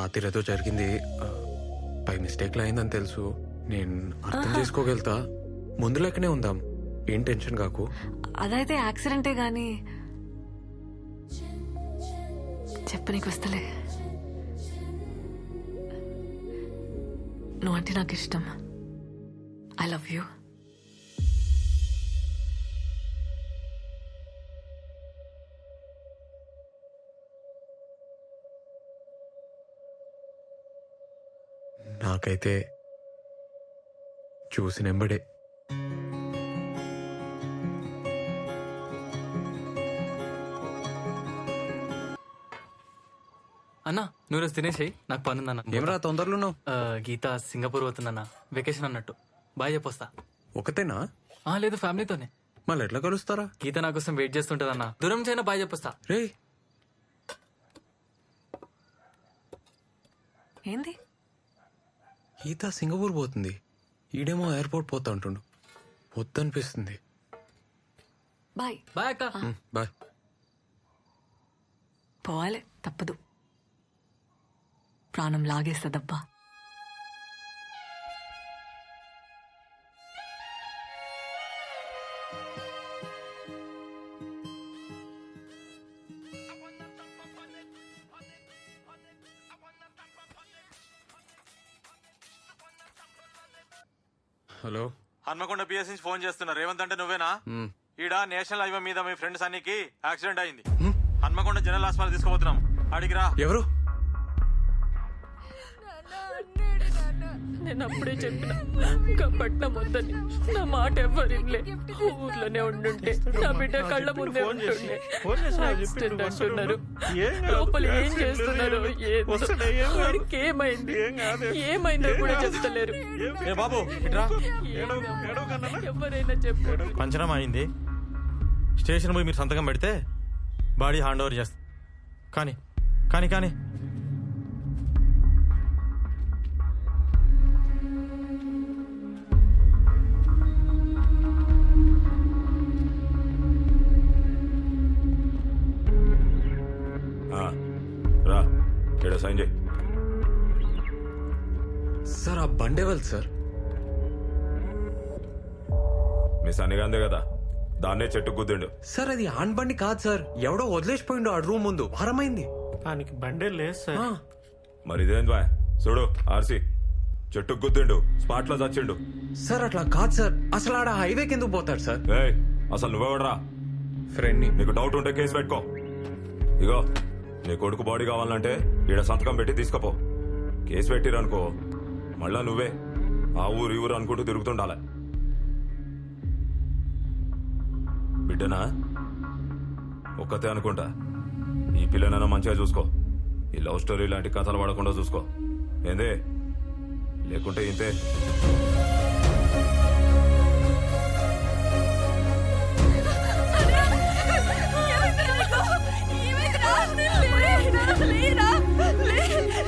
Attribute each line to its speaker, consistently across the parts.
Speaker 1: రాత్రి ఏదో జరిగింది బై మిస్టేక్లో అయిందని తెలుసు. నేను అర్థం చేసుకోగలుగుతా. ముందు లెక్కనే ఉందాం, ఏం టెన్షన్ కాకు.
Speaker 2: అదైతే యాక్సిడెంటే గాని చెప్పు, నీకు వస్తలే. నువ్వు అంటే నాకు ఇష్టం. I love you.
Speaker 1: నాకైతే చూసినెంబడే
Speaker 3: అన్నా నువ్వు రోజు తినేసేయి, నాకు పని ఉందన్న.
Speaker 1: ఏమరా తొందరలో?
Speaker 3: గీత సింగపూర్ పోతుందన్న, వెకేషన్ అన్నట్టు. బాయ్ చెప్పొస్తా.
Speaker 1: ఒకతేనా?
Speaker 3: లేదు, ఫ్యామిలీతోనే.
Speaker 1: మళ్ళీ ఎట్లా కలుస్తారా?
Speaker 3: గీత నా కోసం వెయిట్ చేస్తుంటదన్న. దూరం చైనా బాయ్ చెప్పొస్తా.
Speaker 1: రే
Speaker 2: ఏంది?
Speaker 1: గీత సింగపూర్ పోతుంది, ఈడేమో ఎయిర్పోర్ట్ పోతా అంటుండు. వద్దనిపిస్తుంది.
Speaker 2: బాయ్.
Speaker 3: బాయ్ అక్క.
Speaker 1: బాయ్.
Speaker 2: పోవాలి, తప్పదు. ప్రాణం లాగేస్తుందబ్బా.
Speaker 1: హలో,
Speaker 4: హన్మకొండ పిఎస్ నుంచి ఫోన్ చేస్తున్నా. రేవంత్ అంటే నువ్వేనా? ఈడ నేషనల్ హైవే మీద మీ ఫ్రెండ్ సన్నీకి యాక్సిడెంట్ అయింది. హన్మకొండ జనరల్ హాస్పిటల్ తీసుకుపోతున్నాం. అడిగిరా.
Speaker 1: ఎవరు?
Speaker 5: నేను అప్పుడే చెప్పిన పట్నం వద్దని. నా మాట ఎవరిలే. ఊర్లోనే ఉండుంటే నా బిడ్డ కళ్ళ ముందే ఉంటుండే. యాక్సిడెంట్ అంటున్నారు. లోపల ఏం చేస్తున్నారు? వాడికి ఏమైంది? ఏమైందో కూడా చెప్తలేరు.
Speaker 4: బాబు ఇట్రా.
Speaker 5: ఎవరైనా చెప్పారు.
Speaker 4: పంచనామా అయింది. స్టేషన్ పోయి మీరు సంతకం పెడితే బాడీ హ్యాండ్ ఓవర్ చేస్తా. కానీ కానీ కానీ రా, ఇక్కడ సైన్ చేయి.
Speaker 1: సార్ ఆ బండేవల్ సార్.
Speaker 4: మీ సన్నిగాందే కదా, దాన్నే చెట్టు గుద్దిండు.
Speaker 1: సార్ అది ఆన్ బండి కాదు సార్, ఎవడో వదిలేసిపోయిండు ఆ రూమ్ ముందు. వారమైంది.
Speaker 6: దానికి బండే లేదు సార్.
Speaker 4: మరి ఇదేంది బాయ్? చూడు ఆర్సీ, చెట్టు గుద్దిండు, స్పాట్ లో చచ్చిండు.
Speaker 1: సార్ అట్లా కాదు సార్, అసలు ఆడ హైవేకి ఎందుకు పోతాడు సార్?
Speaker 4: ఏయ్, అసలు నువ్వెవడరా?
Speaker 1: ఫ్రెండ్ ని.
Speaker 4: నీకు డౌట్ ఉంటే కేసు పెట్టుకో. ఇగో నీ కొడుకు బాడీ కావాలంటే ఈడ సంతకం పెట్టి తీసుకపో. కేసు పెట్టిరనుకో మళ్ళా నువ్వే ఆ ఊరు ఈ ఊరు అనుకుంటూ తిరుగుతుండాల. బిడ్డనా ఒక్కతే అనుకుంటా. ఈ పిల్లనైనా మంచిగా చూసుకో. ఈ లవ్ స్టోరీ లాంటి కథలు పడకుండా చూసుకో. ఏందే? లేకుంటే ఇంతే.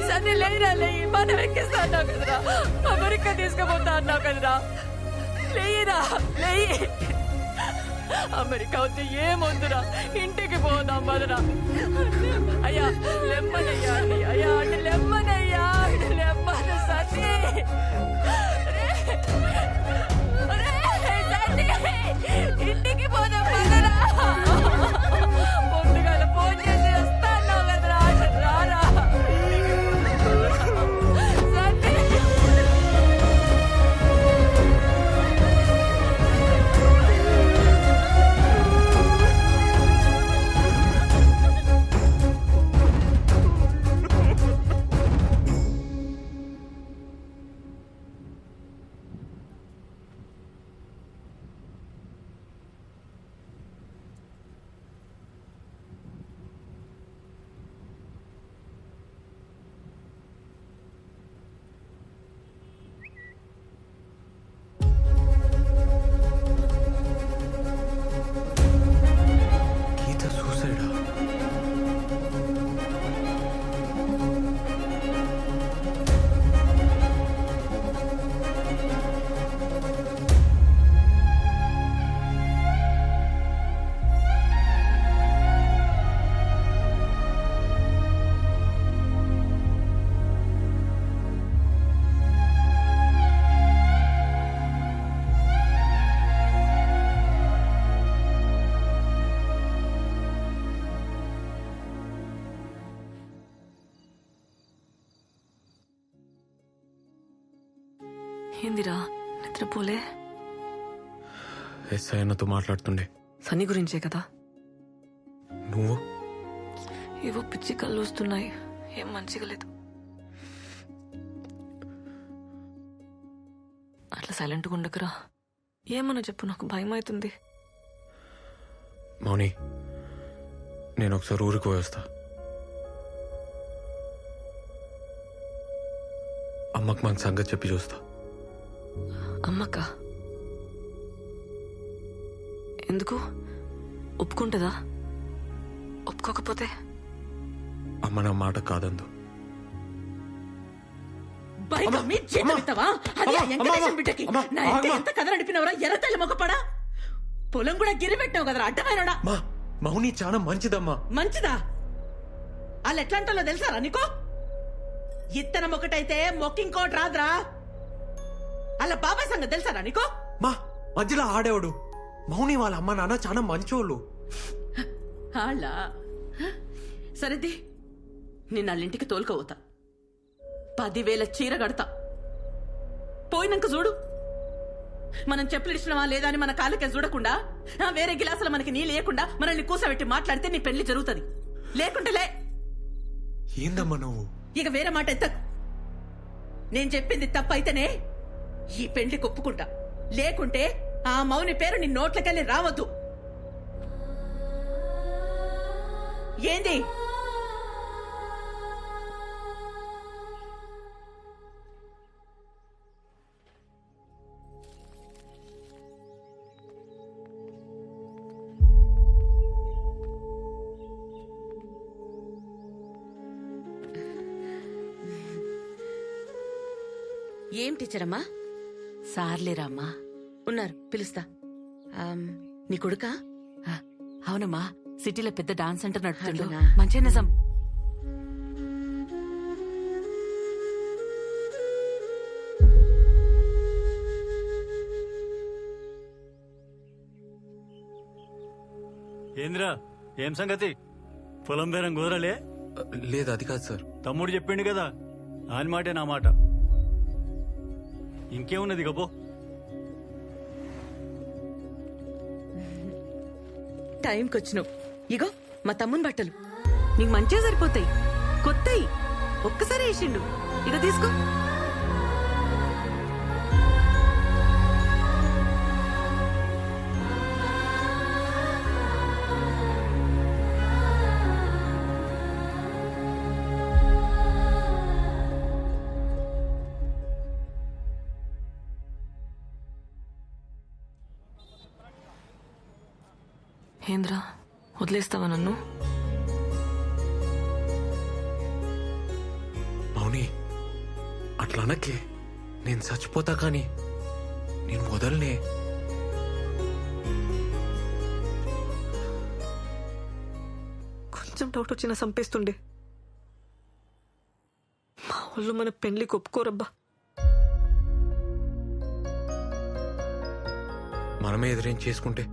Speaker 5: సరే లేరా, లేయి. మనం ఎక్కిస్తా అన్నావు కదరా, అమెరికా తీసుకుపోతా అన్నావు కదరా. లేయిరా, లేయి. అమెరికా వచ్చి ఏమొద్దురా, ఇంటికి పోదాం పదరా. అయ్యా లెమ్మనయ్యా, అయ్యా అంటే లెమ్మనయ్యా, లెమ్మన సతీ. ఇంటికి పోదాం పదరా. పొద్దుగాల ఫోన్ చేసి వస్తా అన్నావు కదరా, రారా.
Speaker 2: ఏందిరా నిద్రపోలే?
Speaker 1: ఎస్ఐ అన్నతో మాట్లాడుతుండే.
Speaker 2: సన్నీ గురించే కదా?
Speaker 1: నువ్వు
Speaker 2: ఏవో పిచ్చి కళ్ళు వస్తున్నాయి, ఏం మంచిగా లేదు. అట్లా సైలెంట్గా ఉండకురా. ఏమన్నా చెప్పు, నాకు భయం అవుతుంది.
Speaker 1: మౌని, నేను ఒకసారి ఊరికి పోయి వస్తా. అమ్మకు మాకు సంగతి చెప్పి చూస్తా.
Speaker 2: అమ్మక్క ఎందుకు? ఒప్పుకుంటుందా? ఒప్పుకోకపోతే?
Speaker 1: అమ్మ నా మాట కాదందు.
Speaker 5: బైక్ మీ చేతమిస్తావా? అది ఆ వెంకటేశం బిడ్డకి నా ఎంత కథ నడిపినవరా ఎర్రతల్లి మొగపడా? పొలం కూడా గిరి పెట్టావు కదరా అడ్డమైనడా.
Speaker 1: మౌని చాలా మంచిదమ్మా.
Speaker 5: మంచిదా? వాళ్ళు ఎట్లాంటో తెలుసారా నీకో? ఇత్తనం ఒకటైతే మొక్కింకోటి రాదురా. అలా బాబాయ్ సంగతి తెలుసారా నీకో?
Speaker 1: మధ్యలో ఆడేవాడు. మౌని వాళ్ళ అమ్మ నాన్న చాలా మంచోళ్ళు.
Speaker 5: అలా సరేది, నేను వాళ్ళింటికి తోలుకోవతా. 10,000 చీర కడతా. పోయినాక చూడు, మనం చెప్పులు ఇచ్చినవా లేదా అని మన కాళ్ళకే చూడకుండా వేరే గిలాసులు మనకి నీ లేకుండా మనల్ని కూసబెట్టి మాట్లాడితే నీ పెళ్లి జరుగుతుంది. లేకుంటే లే.
Speaker 1: ఏందమ్మా నువ్వు?
Speaker 5: ఇక వేరే మాట ఎత్త. నేను చెప్పింది తప్పైతేనే ఈ పెళ్లికి ఒప్పుకుంటా. లేకుంటే ఆ మౌని పేరు నీ నోట్లకెళ్ళి రావద్దు. ఏంది? ఏం టీచర్ అమ్మా?
Speaker 7: సార్లేరామ్మా.
Speaker 5: ఉన్నారు, పిలుస్తా. నీ కొడుకా?
Speaker 7: అవునమ్మా, సిటీలో పెద్ద డాన్స్ సెంటర్ నడుపుతుండు.
Speaker 5: అట్లనా?
Speaker 7: మంచి నిజం.
Speaker 8: ఏంద్రా, ఏం సంగతి? పొలం బేరం కుదరలే?
Speaker 1: లేదు, అది కాదు సార్.
Speaker 8: తమ్ముడు చెప్పిండు కదా, ఆయన మాటే నా మాట. ఇంకేమున్నది గబో?
Speaker 5: టైంకి వచ్చినావు. ఇగో మా తమ్ముని బట్టలు నీకు మంచిగా సరిపోతాయి. కొత్తయి ఒక్కసారి వేసిండు. ఇక తీసుకో.
Speaker 2: ఏంద్రా, వదిలేస్తావా నన్ను?
Speaker 1: మౌని, అట్లా అనకే. నేను చచ్చిపోతా కానీ నేను వదలనే.
Speaker 2: కొంచెం డౌట్ వచ్చినా చంపేస్తుండే. మా వాళ్ళు మన పెళ్లికి ఒప్పుకోరబ్బా.
Speaker 1: మనమే ఎదురేం చేసుకుంటే?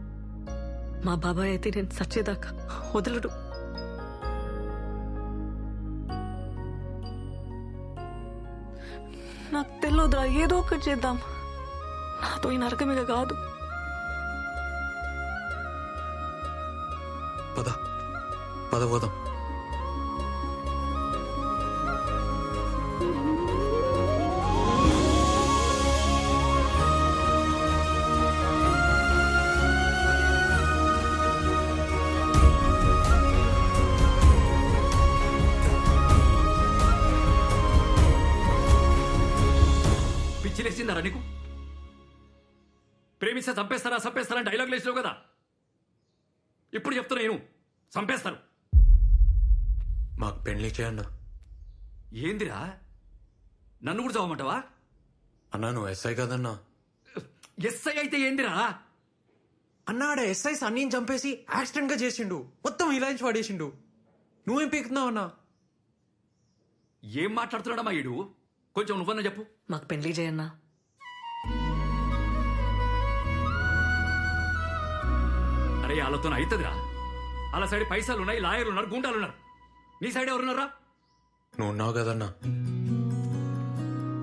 Speaker 2: మా బాబాయ్ అయితే నేను చచ్చేదాకా వదలడు. నాకు తెలియదురా, ఏదో ఒకటి చేద్దాం. నాతో ఈ నరకమిగ కాదు.
Speaker 1: పద పద పోదాం.
Speaker 9: పిచ్చిలేసిందారా నీకు? ప్రేమిస్తే చంపేస్తారా డైలాగ్ లేచినావు కదా. ఇప్పుడు చెప్తున్నా నేను, చంపేస్తారు.
Speaker 1: మాకు పెళ్లి చేయన్న.
Speaker 9: ఏందిరా, నన్ను కూడా చదవమంటావా?
Speaker 1: అన్నా, నువ్వు ఎస్ఐ కదన్నా.
Speaker 9: ఎస్ఐ అయితే ఏందిరా?
Speaker 1: అన్నాడ ఎస్ఐ సన్నీని చంపేసి యాక్సిడెంట్ గా చేసిండు. మొత్తం ఇలాంటి పడేసిండు. నువ్వేం పీకుతున్నావు అన్నా?
Speaker 9: ఏం మాట్లాడుతున్నాడమ్మా ఈడు? కొంచెం నువ్వన్నా చెప్పు.
Speaker 2: మాకు పెళ్లి చేయన్నా.
Speaker 9: అరే, వాళ్ళతో అవుతుందిరా. వాళ్ళ సైడ్ పైసలు ఉన్నాయి, లాయర్లు ఉన్నారు, గుండాలు ఉన్నారు. నీ సైడ్ ఎవరున్నారా?
Speaker 1: నువ్వు ఉన్నావు కదన్నా.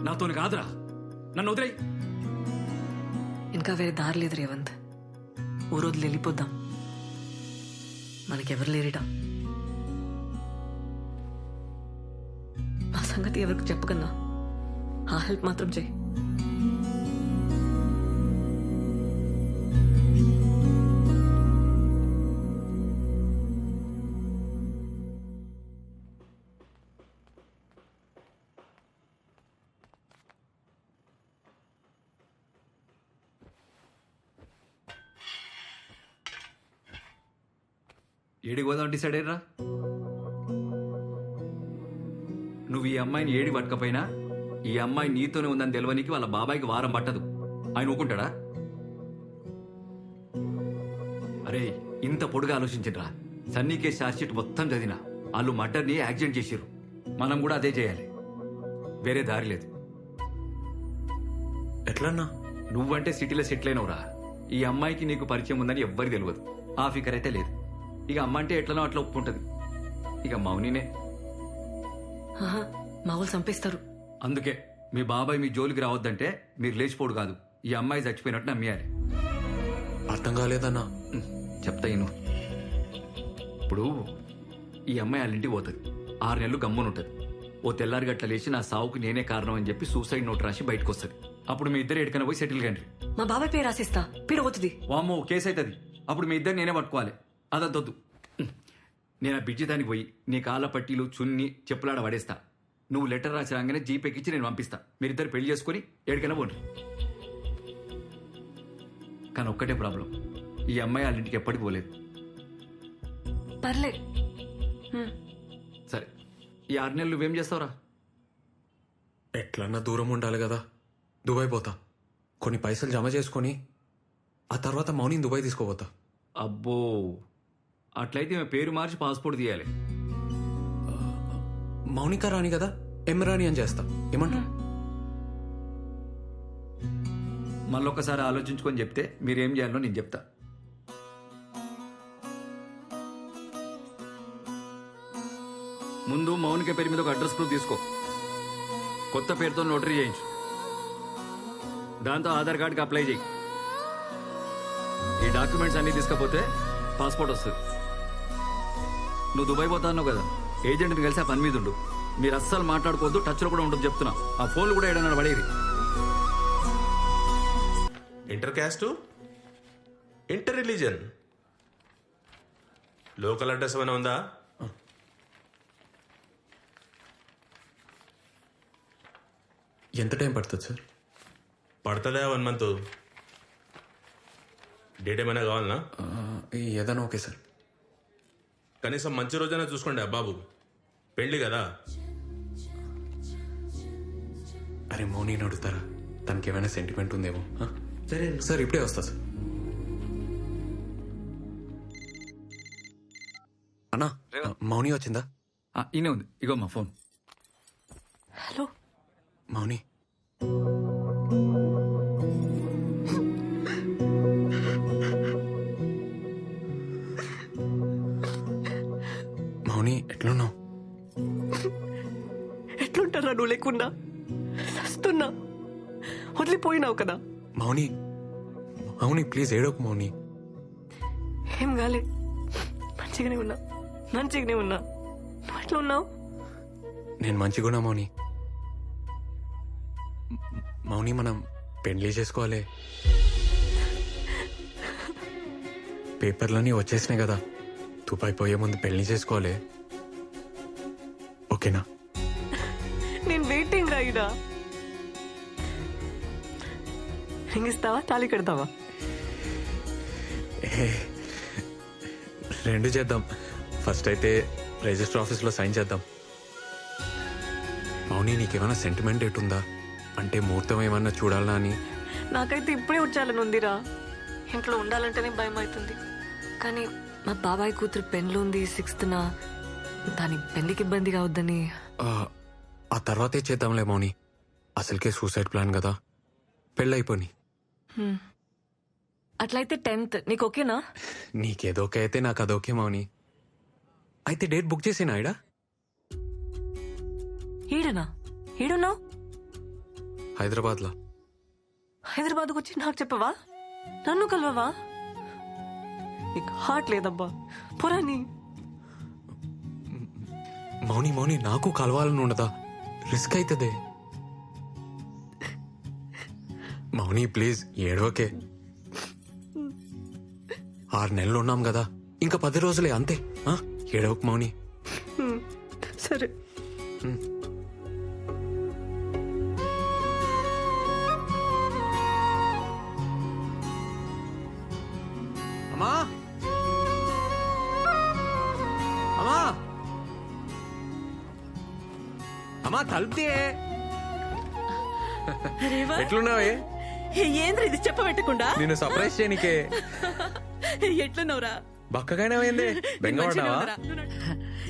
Speaker 9: నాతోని కాదురా, నన్ను వదిలేయి.
Speaker 2: ఇంకా వేరే దారి లేదు రేవంత్. ఓ రోజులు వెళ్ళిపోద్దాం. మనకెవరు లేరిట. మా సంగతి ఎవరికి చెప్పకన్నా ఆ హెల్ప్ మాత్రం చేయి.
Speaker 9: ఏడికి పోదాం డిసైడ్ అయ్యరా? నువ్వు ఈ అమ్మాయిని ఏడి పట్టకపోయినా ఈ అమ్మాయి నీతోనే ఉందని తెలియనికి వాళ్ళ బాబాయికి వారం పట్టదు. ఆయన ఊకుంటాడా? అరే ఇంత పొడుగా ఆలోచించరా. సన్నీ కేసు ఛార్జ్షీట్ మొత్తం చదివినా వాళ్ళు మర్డర్ని యాక్సిడెంట్ చేసిర్రు. మనం కూడా అదే చేయాలి. వేరే దారి లేదు.
Speaker 1: ఎట్లన్నా?
Speaker 9: నువ్వంటే సిటీలో సెటిల్ అయినవురా. ఈ అమ్మాయికి నీకు పరిచయం ఉందని ఎవ్వరికి తెలియదు. ఆ ఫికర్ అయితే లేదు. ఇక అమ్మ అంటే ఎట్లనో అట్లా ఒప్పుకుంటది. ఇక మౌనినే.
Speaker 2: మా వాళ్ళు చంపేస్తారు.
Speaker 9: అందుకే మీ బాబాయ్ మీ జోలికి రావద్దంటే మీరు లేచిపోడు కాదు, ఈ అమ్మాయి చచ్చిపోయినట్టు నమ్మేయాలి.
Speaker 1: అర్థం కాలేదన్నా.
Speaker 9: చెప్తా ఇను. ఇప్పుడు ఈ అమ్మాయి వాళ్ళ ఇంటికి పోతుంది. 6 నెలలు గమ్మునుంటది. ఓ తెల్లారి గట్ల లేచి నా సావుకు నేనే కారణం అని చెప్పి సూసైడ్ నోట్ రాసి బయటకు వస్తుంది. అప్పుడు మీ ఇద్దరు ఎక్కడికైనా పోయి సెటిల్ కండి.
Speaker 2: మా బాబాయ్ పేరు రాసిస్తా. పీడ పోతుంది.
Speaker 9: వామ్మో కేసు అవుతుంది. అప్పుడు మీ ఇద్దరు నేనే పట్టుకోవాలి. అదొద్దు. నేను ఆ బిడ్జి దానికి పోయి నీ కాళ్ళ పట్టీలు చున్ని చెప్పులాడ పడేస్తా. నువ్వు లెటర్ రాసి రాగానే జీపేకిచ్చి నేను పంపిస్తా. మీరిద్దరు పెళ్లి చేసుకుని ఎక్కడికైనా పోండి. కానీ ఒక్కటే ప్రాబ్లం, ఈ అమ్మాయి వాళ్ళ ఇంటికి ఎప్పటికి పోలేదు.
Speaker 2: పర్లే.
Speaker 9: సరే ఈ 6 నెలలు నువ్వేం చేస్తావురా?
Speaker 1: ఎట్లన్నా దూరం ఉండాలి కదా. దుబాయ్ పోతా. కొన్ని పైసలు జమ చేసుకొని ఆ తర్వాత మౌనిని దుబాయ్ తీసుకోపోతా.
Speaker 9: అబ్బో అట్లయితే మేము పేరు మార్చి పాస్పోర్ట్ తీయాలి.
Speaker 1: మౌనిక రాణి కదా, ఎమ్రాని అని చేస్తా. ఏమంటా?
Speaker 9: మళ్ళొక్కసారి ఆలోచించుకొని చెప్తే మీరేం చేయాలో నేను చెప్తా. ముందు మౌనిక పేరు మీద ఒక అడ్రస్ ప్రూఫ్ తీసుకో. కొత్త పేరుతో నోటరీ చేయించు. దాంతో ఆధార్ కార్డుకి అప్లై చేయి. ఈ డాక్యుమెంట్స్ అన్ని తీసుకపోతే పాస్పోర్ట్ వస్తుంది. నువ్వు దుబాయ్ పోతా అన్నావు కదా, ఏజెంట్ని కలిసి ఆ పని మీద ఉండు. మీరు అస్సలు మాట్లాడుకోవద్దు, టచ్లో కూడా ఉండదు చెప్తున్నా. ఆ ఫోన్లు కూడా ఏడన్నా పడేది.
Speaker 10: Inter caste, inter religion, local address ఏమైనా ఉందా?
Speaker 1: ఎంత టైం పడుతుంది సార్?
Speaker 10: పడుతుందా 1 month? డేట్ ఏమైనా కావాలనా?
Speaker 1: ఏదైనా ఓకే సార్.
Speaker 10: కనీసం మంచి రోజైనా చూసుకోండి బాబు, పెళ్ళి కదా.
Speaker 1: అరే మౌనిని అడుగుతారా? తనకి ఏమైనా సెంటిమెంట్ ఉందేమో. సరే సార్, ఇప్పుడే వస్తా సార్. అన్నా మౌని వచ్చిందా?
Speaker 9: ఈయనే ఉంది. ఇగో మా ఫోన్.
Speaker 2: హలో
Speaker 1: మౌని, మౌని ఎట్లున్నావు?
Speaker 2: ఎట్లుంటారా నువ్వు లేకుండా? వస్తున్నా. వదిలిపోయినావు కదా.
Speaker 1: మౌని మౌని ప్లీజ్ ఏడోకు మౌని.
Speaker 2: ఏం కాలే, మంచిగానే ఉన్నా. నువ్వు ఎట్లా ఉన్నావు?
Speaker 1: నేను మంచిగున్నా మౌని. మౌని మనం పెళ్లి చేసుకోవాలి. పేపర్లన్నీ వచ్చేసినాయి కదా, దుబాయ్ పోయే ముందు పెళ్లి చేసుకోవాలి. ఓకేనా?
Speaker 2: నేను వెయిటింగ్ రాయిడా. రింగ్ ఇస్తావా, తాళి కడతావా?
Speaker 1: రెండు చేద్దాం. ఫస్ట్ అయితే రిజిస్టర్ ఆఫీస్లో సైన్ చేద్దాం. మౌని నీకేమైనా సెంటిమెంట్ ఎటుందా? అంటే ముహూర్తం ఏమన్నా చూడాలనా అని.
Speaker 2: నాకైతే ఇప్పుడే వచ్చాలని ఉందిరా. ఇంట్లో ఉండాలంటేనే భయం అవుతుంది. కానీ మా బాబాయ్ కూతురు పెన్లు ఉంది 6th. దాని పెళ్లికి ఇబ్బంది కావద్దని.
Speaker 1: ఆ తర్వాతే చేద్దాంలే మౌని. అసలుకే సూసైడ్ ప్లాన్ కదా, పెళ్ళైపోని.
Speaker 2: అట్లయితే 10th నీకు ఓకేనా?
Speaker 1: నీకేదోకే అయితే నాకు అదోకే మౌని. అయితే డేట్ బుక్ చేసేనా? ఈడా
Speaker 2: ఈడనా? ఈడున్నావు?
Speaker 1: హైదరాబాద్లో.
Speaker 2: హైదరాబాద్కు వచ్చి నాకు చెప్పవా? నన్ను కలవవా? నీకు హార్ట్ లేదబ్బా, పురాణి.
Speaker 1: మౌని మౌని నాకు కలవాలని ఉండదా? రిస్క్ అవుతుంది. మౌని ప్లీజ్ ఏడవకే. 6 నెలలు ఉన్నాం కదా, ఇంకా 10 రోజులే అంతే. ఏడవకు మౌని.
Speaker 2: సరే.
Speaker 1: అమ్మా అమ్మా అమ్మా తలుపుతే. ఎట్లున్నావే?
Speaker 7: ఏంద్ర ఇది చెప్పబెట్టకుండా
Speaker 1: నేను సర్ప్రైజ్ చేయనికే.
Speaker 7: ఎట్లున్నావురా?
Speaker 1: బక్కగానే అయింది. బెంగపడ్డావా?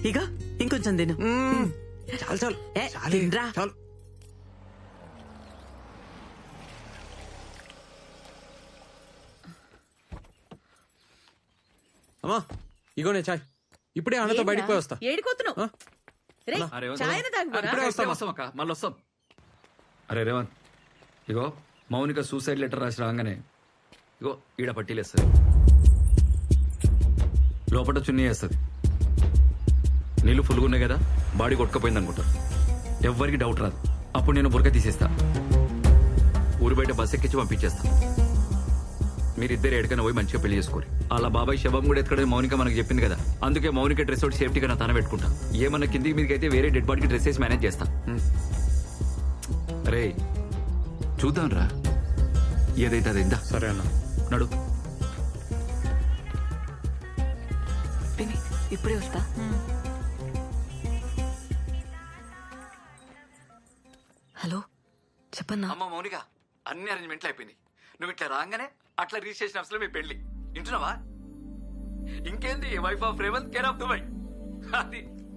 Speaker 7: ఇక ఇంకొంచెం తిను.
Speaker 1: చాలు చాలు
Speaker 7: ఏ,
Speaker 1: చాలు
Speaker 7: తినరా.
Speaker 1: చాలు. అమ్మా ఇగోనే చాయ్. ఇప్పుడే అన్నతో బయటికి పోయి వస్తా.
Speaker 7: ఏడిపోతున్నావు?
Speaker 1: ఆ?
Speaker 7: రేయ్,
Speaker 9: ఆ, రేవంత్
Speaker 7: చాయన తాగురా.
Speaker 1: ఇప్పుడే వస్తాం.
Speaker 9: వస్తాం అక్క, మళ్ళీ వస్తాం. అరే రేవంత్, ఇగో మౌనిక సూసైడ్ లెటర్ రాసి రాగానే ఇగో ఈడ పట్టీలేస్తుంది, లోపల చున్నీ వేస్తుంది. నీళ్ళు ఫుల్గా ఉన్నాయి కదా, బాడీ కొట్టుకపోయింది అనుకుంటారు. ఎవ్వరికి డౌట్ రాదు. అప్పుడు నేను బురక తీసేస్తా, ఊరి బయట బస్ ఎక్కించి పంపించేస్తా. మీరిద్దరు ఎక్కడికైనా పోయి మంచిగా పెళ్లి చేసుకోరు. అలా బాబాయ్ శవం కూడా ఎక్కడ మౌనిక మనకు చెప్పింది కదా, అందుకే మౌనిక డ్రెస్ ఒకటి సేఫ్టీగా నా తన పెట్టుకుంటా. ఏమన్నా కిందికి మీదకి అయితే వేరే డెడ్ బాడీకి డ్రెస్ వేసి మేనేజ్ చేస్తా. అరే చూద్దాం రా, ఏదైతే అది ఇందా.
Speaker 1: సరే అన్న.
Speaker 9: నడు.
Speaker 2: పిన్ని ఇప్పుడే వస్తా. హలో చెప్పన్నా.
Speaker 9: అమ్మ మౌనిక, అన్ని అరేంజ్మెంట్లు అయిపోయింది. నువ్వు ఇట్లా రాగానే అట్లా రిజిస్ట్రేషన్ ఆఫీస్ లో మీ పెళ్లి. వింటున్నావా? ఇంకేంది, wife of Revanth, care of Dubai. అది